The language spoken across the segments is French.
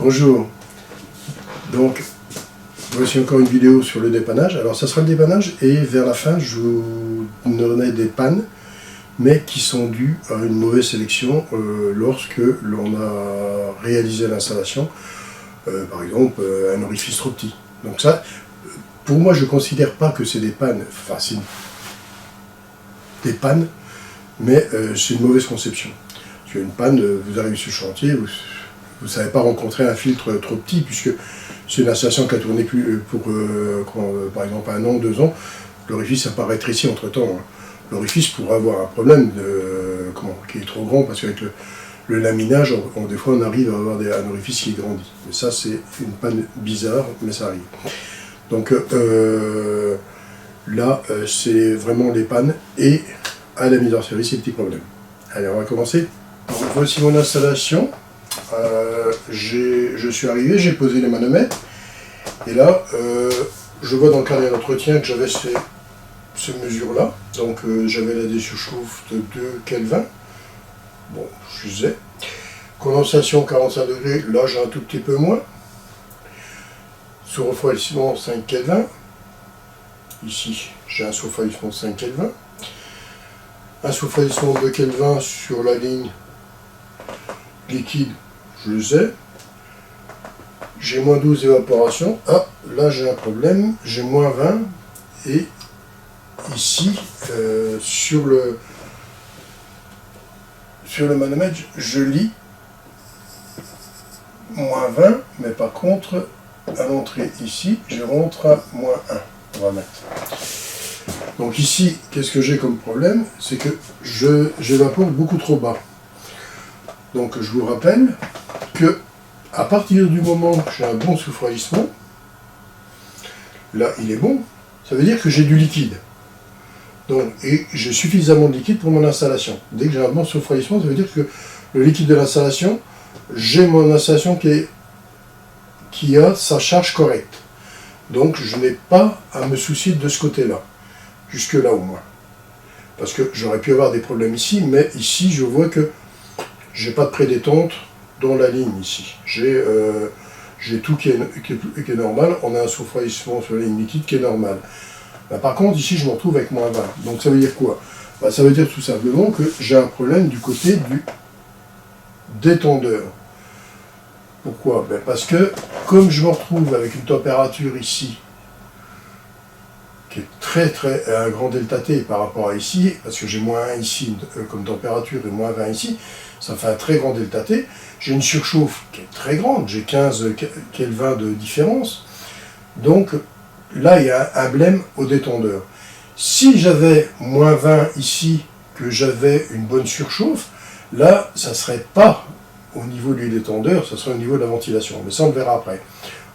Bonjour, donc voici encore une vidéo sur le dépannage. Alors ça sera le dépannage et vers la fin je vous donnerai des pannes, mais qui sont dues à une mauvaise sélection lorsque l'on a réalisé l'installation, par exemple un orifice trop petit. Donc ça, pour moi je ne considère pas que c'est des pannes, enfin c'est des pannes, mais c'est une mauvaise conception. Parce qu'une panne, vous arrivez sur le chantier, vous ne savez pas rencontrer un filtre trop petit, puisque c'est une installation qui a tourné pour par exemple 1 an, 2 ans, l'orifice n'a pas rétréci entre temps. Hein. L'orifice pourrait avoir un problème qui est trop grand, parce qu'avec le laminage, des fois on arrive à avoir un orifice qui grandit. Mais ça c'est une panne bizarre, mais ça arrive. Donc là c'est vraiment les pannes et à la mise en service, les petits problèmes. Allez, on va commencer. Donc, voici mon installation. Je suis arrivé, j'ai posé les manomètres, et là, je vois dans le carnet d'entretien que j'avais ces mesures-là. Donc, j'avais la désurchauffe de 2 Kelvin. Bon, je disais. Condensation 45 degrés, là j'ai un tout petit peu moins. Sous refroidissement 5 Kelvin. Ici, j'ai un sous-refroidissement de 5 Kelvin. Un sous-refroidissement de 2 Kelvin sur la ligne liquide, je le sais. J'ai moins 12 d'évaporation. Ah, là j'ai un problème, j'ai moins 20. Et ici, sur le manomètre, je lis moins 20, mais par contre, à l'entrée ici, je rentre à moins 1. On va mettre. Donc ici, qu'est-ce que j'ai comme problème? C'est que j'évapore beaucoup trop bas. Donc je vous rappelle que à partir du moment où j'ai un bon sous-refroidissement, là il est bon, ça veut dire que j'ai du liquide. Donc, et j'ai suffisamment de liquide pour mon installation. Dès que j'ai un bon sous-refroidissement, ça veut dire que le liquide de l'installation, j'ai mon installation qui a sa charge correcte. Donc je n'ai pas à me soucier de ce côté-là, jusque-là au moins. Parce que j'aurais pu avoir des problèmes ici, mais ici je vois que j'ai pas de prédétente dans la ligne ici. J'ai tout qui est normal. On a un sous-refroidissement sur la ligne liquide qui est normal. Bah, par contre, ici, je me retrouve avec moins 20. Donc ça veut dire quoi? Bah, ça veut dire tout simplement que j'ai un problème du côté du détendeur. Pourquoi? Ben parce que, comme je me retrouve avec une température ici, qui est un grand delta T par rapport à ici, parce que j'ai moins 1 ici comme température et moins 20 ici, ça fait un très grand delta T. J'ai une surchauffe qui est très grande, j'ai 15 Kelvin de différence. Donc là, il y a un blême au détendeur. Si j'avais moins 20 ici, que j'avais une bonne surchauffe, là, ça ne serait pas au niveau du détendeur, ça serait au niveau de la ventilation. Mais ça, on le verra après.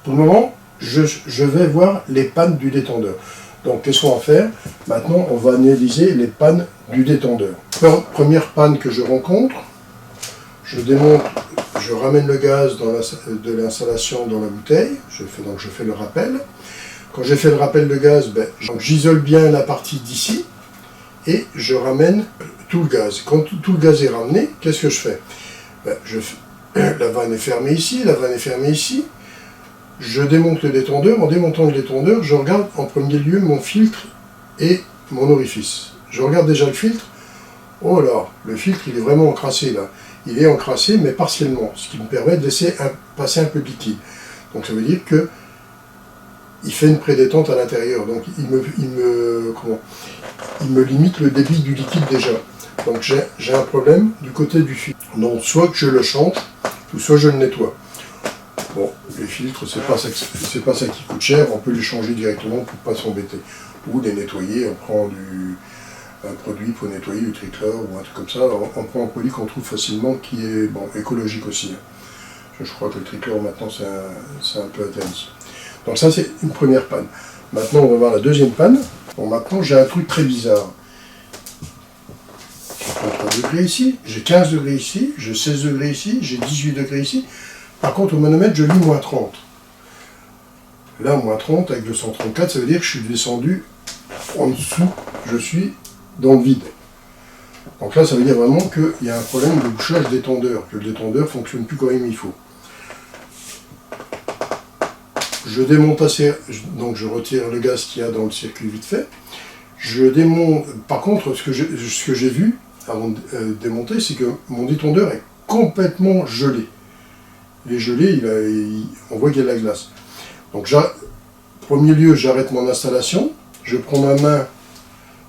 Pour le moment, je vais voir les pannes du détendeur. Donc, qu'est-ce qu'on va faire? Maintenant, on va analyser les pannes du détendeur. Première panne que je rencontre, je démonte, je ramène le gaz de l'installation dans la bouteille, je fais le rappel. Quand j'ai fait le rappel de gaz, j'isole bien la partie d'ici et je ramène tout le gaz. Quand tout le gaz est ramené, qu'est-ce que je fais? La vanne est fermée ici, la vanne est fermée ici. Je démonte le détendeur. En démontant le détendeur, je regarde en premier lieu mon filtre et mon orifice. Je regarde déjà le filtre. Oh là, le filtre il est vraiment encrassé là. Il est encrassé mais partiellement, ce qui me permet de laisser passer un peu de liquide. Donc ça veut dire que il fait une prédétente à l'intérieur. Donc il me limite le débit du liquide déjà. Donc j'ai un problème du côté du filtre. Donc soit que je le change, ou soit je le nettoie. Bon, les filtres, c'est pas ça qui coûte cher, on peut les changer directement pour pas s'embêter. Ou les nettoyer, on prend un produit pour nettoyer du trickler ou un truc comme ça. On prend un produit qu'on trouve facilement qui est écologique aussi. Je crois que le trickler maintenant c'est un peu interdit. Donc ça c'est une première panne. Maintenant on va voir la deuxième panne. Bon, maintenant j'ai un truc très bizarre. J'ai 33 degrés ici, j'ai 15 degrés ici, j'ai 16 degrés ici, j'ai 18 degrés ici. Par contre au manomètre je lis moins 30. Là moins 30 avec le 134, ça veut dire que je suis descendu en dessous, je suis dans le vide. Donc là ça veut dire vraiment qu'il y a un problème de bouchage détendeur, que le détendeur ne fonctionne plus comme il faut. je démonte assez, donc je retire le gaz qu'il y a dans le circuit vite fait. Je démonte, par contre, ce que j'ai vu avant de démonter, c'est que mon détendeur est complètement gelé. Il est gelé, on voit qu'il y a de la glace. Donc, premier lieu, j'arrête mon installation, je prends ma main,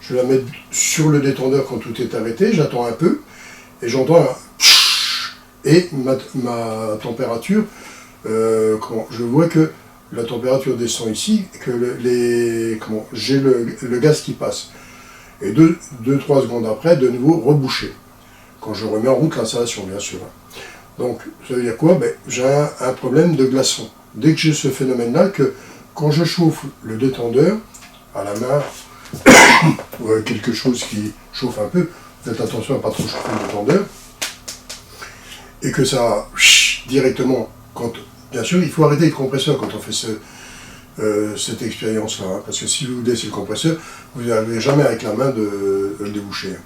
je la mets sur le détendeur quand tout est arrêté, j'attends un peu, et j'entends un et ma température, je vois que la température descend ici, que j'ai le gaz qui passe. Et 2-3 secondes après, de nouveau rebouché. Quand je remets en route l'installation, bien sûr. Donc, ça veut dire quoi? J'ai un problème de glaçon. Dès que j'ai ce phénomène-là, que quand je chauffe le détendeur, à la main, ou quelque chose qui chauffe un peu, faites attention à ne pas trop chauffer le détendeur, et que ça, directement, bien sûr, il faut arrêter le compresseur quand on fait cette expérience-là, hein, parce que si vous laissez le compresseur, vous n'arrivez jamais avec la main de le déboucher.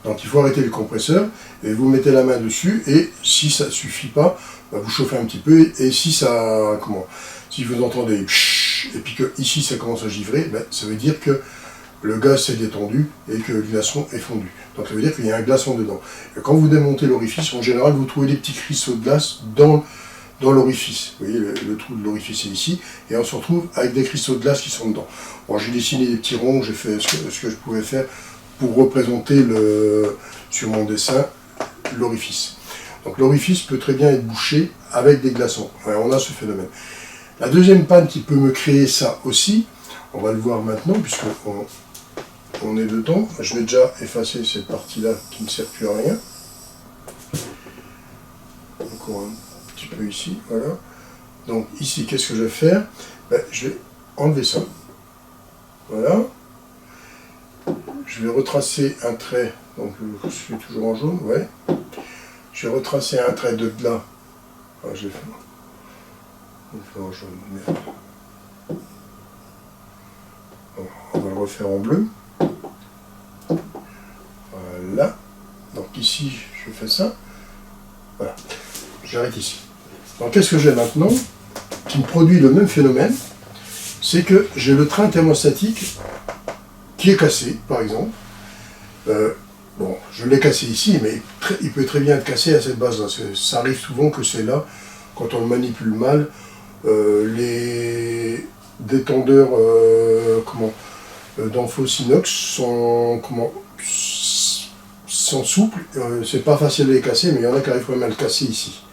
Donc il faut arrêter le compresseur, et vous mettez la main dessus, et si ça ne suffit pas, vous chauffez un petit peu, et si si vous entendez et puis que ici ça commence à givrer, ça veut dire que le gaz s'est détendu et que le glaçon est fondu. Donc ça veut dire qu'il y a un glaçon dedans. Et quand vous démontez l'orifice, en général, vous trouvez des petits cristaux de glace dans l'orifice. Vous voyez, le trou de l'orifice est ici, et on se retrouve avec des cristaux de glace qui sont dedans. Bon, j'ai dessiné des petits ronds, j'ai fait ce que je pouvais faire pour représenter sur mon dessin l'orifice. Donc l'orifice peut très bien être bouché avec des glaçons. Ouais, on a ce phénomène. La deuxième panne qui peut me créer ça aussi, on va le voir maintenant, puisqu'on est dedans. Je vais déjà effacer cette partie-là qui ne sert plus à rien. Encore un petit peu ici, voilà. Donc ici, qu'est-ce que je vais faire? Je vais enlever ça. Voilà. Je vais retracer un trait, donc je suis toujours en jaune, ouais. Je vais retracer un trait de là. Ah, j'ai fait en jaune, merde. On va le refaire en bleu. Voilà. Donc ici, je fais ça. Voilà. J'arrête ici. Donc qu'est-ce que j'ai maintenant qui me produit le même phénomène? C'est que j'ai le train thermostatique qui est cassé, par exemple. Bon, je l'ai cassé ici, mais il peut très bien être cassé à cette base-là. Ça arrive souvent que c'est là, quand on le manipule mal, les détendeurs d'amphos inox sont souples. C'est pas facile de les casser, mais il y en a qui arrivent quand même à le casser ici.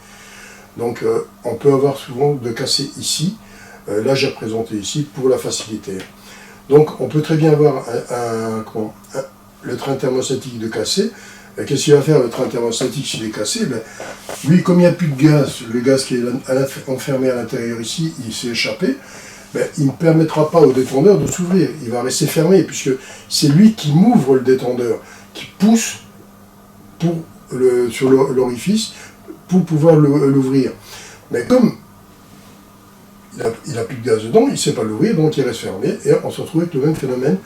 Donc on peut avoir souvent de casser ici. Là j'ai représenté ici pour la facilité. Donc on peut très bien avoir le train thermostatique de cassé. Qu'est-ce qu'il va faire le train thermostatique s'il est cassé? Lui, comme il n'y a plus de gaz, le gaz qui est enfermé à l'intérieur ici, il s'est échappé, il ne permettra pas au détendeur de s'ouvrir. Il va rester fermé, puisque c'est lui qui m'ouvre le détendeur, qui pousse sur l'orifice pour pouvoir l'ouvrir. Mais comme il n'a plus de gaz dedans, il ne sait pas l'ouvrir, donc il reste fermé, et on se retrouve avec le même phénomène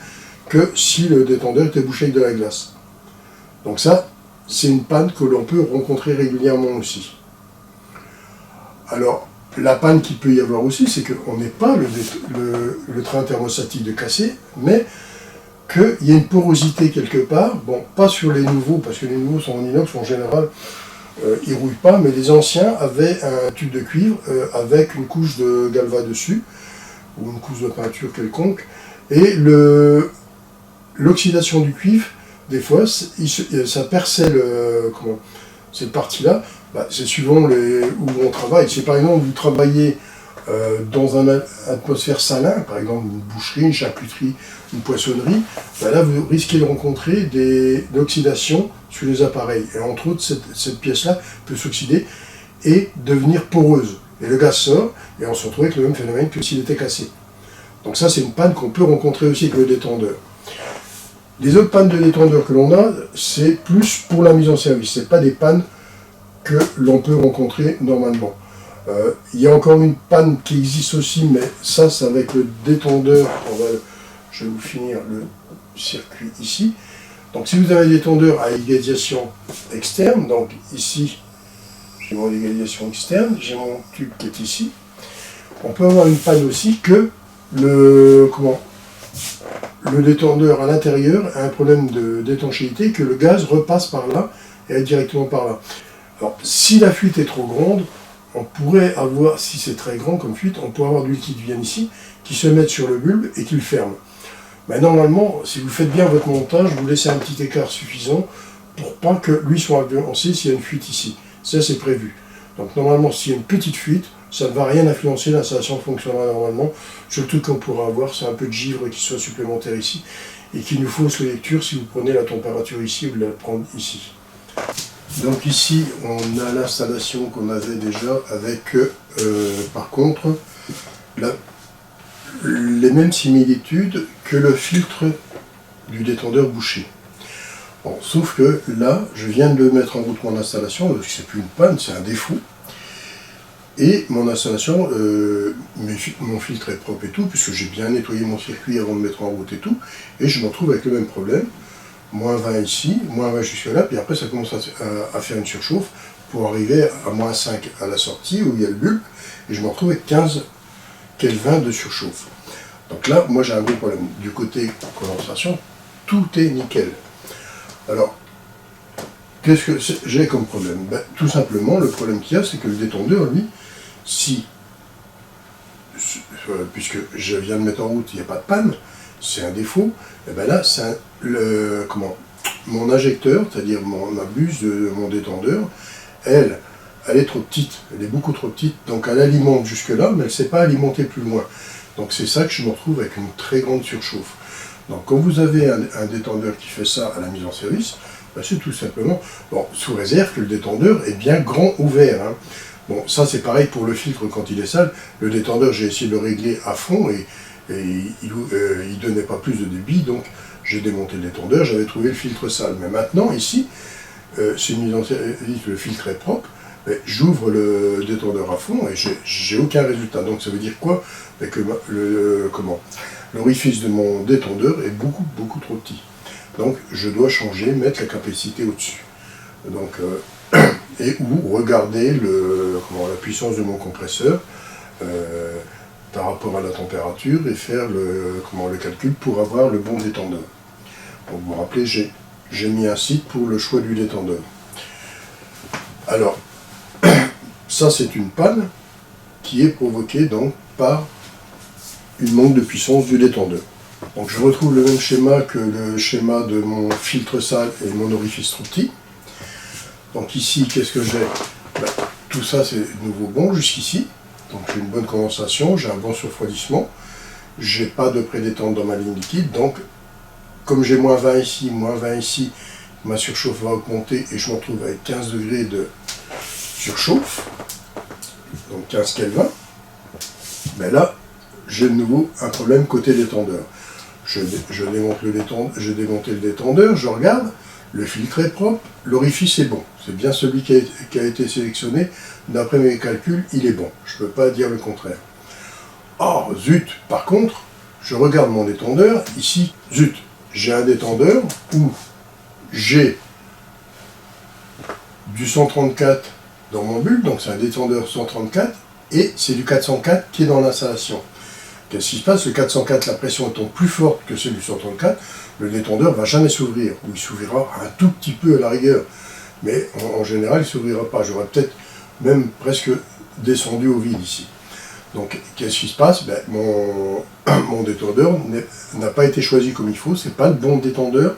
que si le détendeur était bouché avec de la glace. Donc ça, c'est une panne que l'on peut rencontrer régulièrement aussi. Alors, la panne qu'il peut y avoir aussi, c'est qu'on n'ait pas le train thermostatique de cassé, mais qu'il y a une porosité quelque part, bon, pas sur les nouveaux, parce que les nouveaux sont en inox, en général, ils ne rouillent pas, mais les anciens avaient un tube de cuivre avec une couche de galva dessus, ou une couche de peinture quelconque, et l'oxydation du cuivre, des fois, ça perçait cette partie-là, c'est suivant où on travaille. Si par exemple vous travaillez dans une atmosphère salin, par exemple une boucherie, une charcuterie, une poissonnerie, là vous risquez de rencontrer de l'oxydation sur les appareils. Et entre autres, cette pièce-là peut s'oxyder et devenir poreuse. Et le gaz sort, et on se retrouve avec le même phénomène que s'il était cassé. Donc ça, c'est une panne qu'on peut rencontrer aussi avec le détendeur. Les autres pannes de détendeur que l'on a, c'est plus pour la mise en service. Ce n'est pas des pannes que l'on peut rencontrer normalement. Il y a encore une panne qui existe aussi, mais ça, c'est avec le détendeur. Je vais vous finir le circuit ici. Donc si vous avez un détendeur à égalisation externe, donc ici, j'ai mon égalisation externe, j'ai mon tube qui est ici. On peut avoir une panne aussi que le détendeur à l'intérieur a un problème d'étanchéité, que le gaz repasse par là et aille directement par là. Alors, si la fuite est trop grande, on pourrait avoir, si c'est très grand comme fuite, on pourrait avoir du liquide qui vient ici, qui se met sur le bulbe et qui le ferme. Mais normalement, si vous faites bien votre montage, vous laissez un petit écart suffisant pour pas que lui soit influencé s'il y a une fuite ici. Ça, c'est prévu. Donc normalement, s'il y a une petite fuite, ça ne va rien influencer, l'installation fonctionnera normalement. Le seul truc qu'on pourra avoir, c'est un peu de givre qui soit supplémentaire ici, et qui nous fausse la lecture si vous prenez la température ici ou la prendre ici. Donc ici, on a l'installation qu'on avait déjà avec, par contre, les mêmes similitudes que le filtre du détendeur bouché. Bon, sauf que là, je viens de mettre en route mon installation, c'est plus une panne, c'est un défaut. Et mon installation, mon filtre est propre et tout, puisque j'ai bien nettoyé mon circuit avant de mettre en route et tout, et je me retrouve avec le même problème. Moins 20 ici, moins 20 jusque là, puis après ça commence à faire une surchauffe pour arriver à moins 5 à la sortie où il y a le bulbe, et je me retrouve avec 15 Kelvin de surchauffe. Donc là, moi j'ai un gros problème. Du côté condensation, tout est nickel. Alors, qu'est-ce que j'ai comme problème? Ben, tout simplement, le problème qu'il y a, c'est que le détendeur, lui, puisque je viens de mettre en route, il n'y a pas de panne, c'est un défaut, et ben là, c'est mon injecteur, c'est-à-dire ma buse de mon détendeur, elle est trop petite, elle est beaucoup trop petite, donc elle alimente jusque-là, mais elle ne sait pas alimenter plus loin. Donc c'est ça que je me retrouve avec une très grande surchauffe. Donc quand vous avez un détendeur qui fait ça à la mise en service, ben c'est tout simplement, bon, sous réserve que le détendeur est bien grand ouvert. Hein. Bon, ça c'est pareil pour le filtre quand il est sale. Le détendeur, j'ai essayé de le régler à fond et il donnait pas plus de débit, donc j'ai démonté le détendeur, j'avais trouvé le filtre sale. Mais maintenant, ici, c'est une mise en service, le filtre est propre, j'ouvre le détendeur à fond et j'ai aucun résultat. Donc ça veut dire quoi? Que l'orifice de mon détendeur est beaucoup trop petit. Donc je dois changer, mettre la capacité au-dessus. Donc ou regarder la puissance de mon compresseur par rapport à la température et faire le calcul pour avoir le bon détendeur. Donc vous vous rappelez, j'ai mis un site pour le choix du détendeur. Alors, ça c'est une panne qui est provoquée donc par une manque de puissance du détendeur. Donc je retrouve le même schéma que le schéma de mon filtre sale et mon orifice trop petit. Donc ici, qu'est-ce que j'ai? Tout ça c'est de nouveau bon jusqu'ici. Donc j'ai une bonne condensation, j'ai un bon surfroidissement, j'ai pas de prédétente dans ma ligne liquide, donc comme j'ai moins 20 ici, ma surchauffe va augmenter et je me retrouve avec 15 degrés de surchauffe, donc 15 Kelvin. Mais là, j'ai de nouveau un problème côté détendeur. Je démonte le détendeur, je regarde, le filtre est propre, l'orifice est bon. C'est bien celui qui a été sélectionné. D'après mes calculs, il est bon. Je ne peux pas dire le contraire. Or, zut, par contre, je regarde mon détendeur. Ici, zut, j'ai un détendeur où j'ai du 134 dans mon bulbe, donc c'est un détendeur 134, et c'est du 404 qui est dans l'installation. Qu'est-ce qui se passe? Le 404, la pression étant plus forte que celle du 134, le détendeur ne va jamais s'ouvrir, ou il s'ouvrira un tout petit peu à la rigueur. Mais en général, il ne s'ouvrira pas. J'aurais peut-être même presque descendu au vide ici. Donc, qu'est-ce qui se passe? Mon détendeur n'a pas été choisi comme il faut. Ce n'est pas le bon détendeur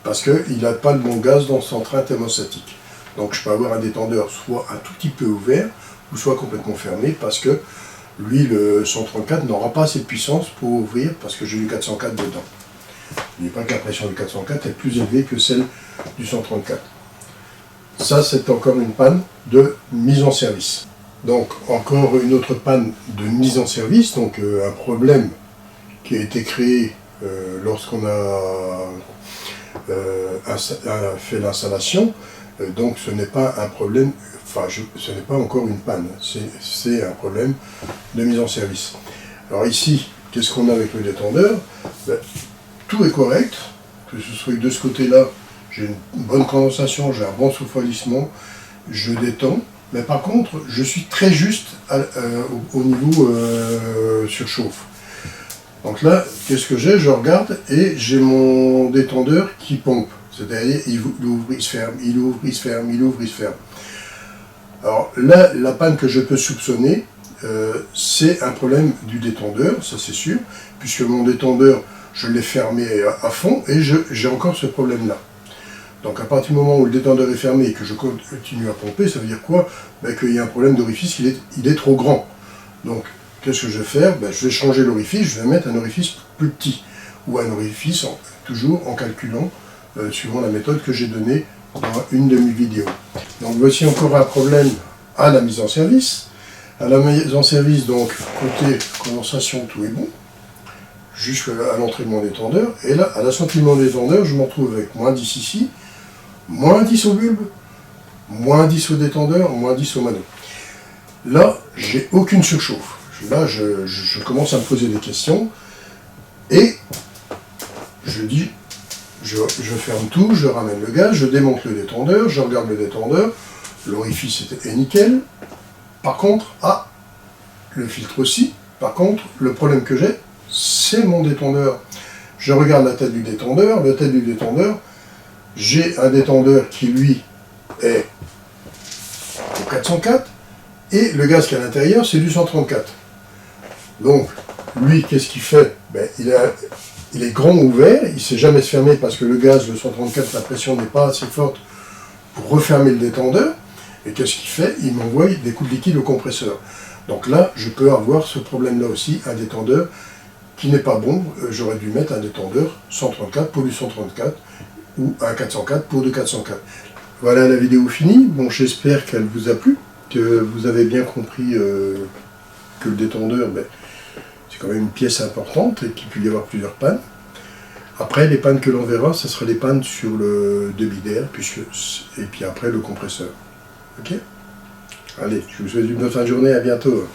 parce qu'il n'a pas le bon gaz dans son train thermostatique. Donc, je peux avoir un détendeur soit un tout petit peu ouvert ou soit complètement fermé parce que lui, le 134 n'aura pas assez de puissance pour ouvrir parce que j'ai du 404 dedans. N'oubliez pas que la pression du 404 est plus élevée que celle du 134. Ça, c'est encore une panne de mise en service. Donc, encore une autre panne de mise en service, donc un problème qui a été créé lorsqu'on a fait l'installation. Donc, ce n'est pas un problème, ce n'est pas encore une panne, c'est un problème de mise en service. Alors ici, qu'est-ce qu'on a avec le détendeur? Tout est correct, que ce soit de ce côté-là, j'ai une bonne condensation, j'ai un bon refroidissement, je détends, Mais par contre, je suis très juste au niveau surchauffe. Donc là, qu'est-ce que j'ai? Je regarde et j'ai mon détendeur qui pompe. C'est-à-dire, il ouvre, il se ferme, il ouvre, il se ferme, il ouvre, il se ferme. Alors là, la panne que je peux soupçonner, c'est un problème du détendeur, ça c'est sûr, puisque mon détendeur, je l'ai fermé à fond et j'ai encore ce problème-là. Donc à partir du moment où le détendeur est fermé et que je continue à pomper, ça veut dire quoi? Ben, qu'il y a un problème d'orifice, il est trop grand. Donc qu'est-ce que je vais faire? Ben, je vais changer l'orifice, je vais mettre un orifice plus petit, ou un orifice toujours en calculant, suivant la méthode que j'ai donnée dans une de mes vidéos. Donc voici encore un problème à la mise en service. À la mise en service, donc côté condensation, tout est bon, jusqu'à l'entrée de mon détendeur. Et là, à la sortie de mon détendeur, je me retrouve avec moins 10 ici, moins 10 au bulbe, moins 10 au détendeur, moins 10 au mano. Là, j'ai aucune surchauffe. Là, je commence à me poser des questions et je dis, je ferme tout, je ramène le gaz, je démonte le détendeur, je regarde le détendeur, l'orifice est nickel. Par contre, le filtre aussi. Par contre, le problème que j'ai, c'est mon détendeur. Je regarde la tête du détendeur. La tête du détendeur, j'ai un détendeur qui, lui, est au 404. Et le gaz qui est à l'intérieur, c'est du 134. Donc, lui, qu'est-ce qu'il fait? Ben, il est grand ouvert, il ne sait jamais se fermer parce que le gaz, le 134, la pression n'est pas assez forte pour refermer le détendeur. Et qu'est-ce qu'il fait? Il m'envoie des coups de liquide au compresseur. Donc là, je peux avoir ce problème-là aussi, un détendeur qui n'est pas bon. J'aurais dû mettre un détendeur 134 pour du 134 ou un 404 pour du 404. Voilà la vidéo finie. Bon, j'espère qu'elle vous a plu, que vous avez bien compris que le détendeur, ben, c'est quand même une pièce importante et qu'il peut y avoir plusieurs pannes. Après, les pannes que l'on verra, ce sera les pannes sur le débit d'air, et puis après le compresseur. Ok? Allez, je vous souhaite une bonne fin de journée, à bientôt.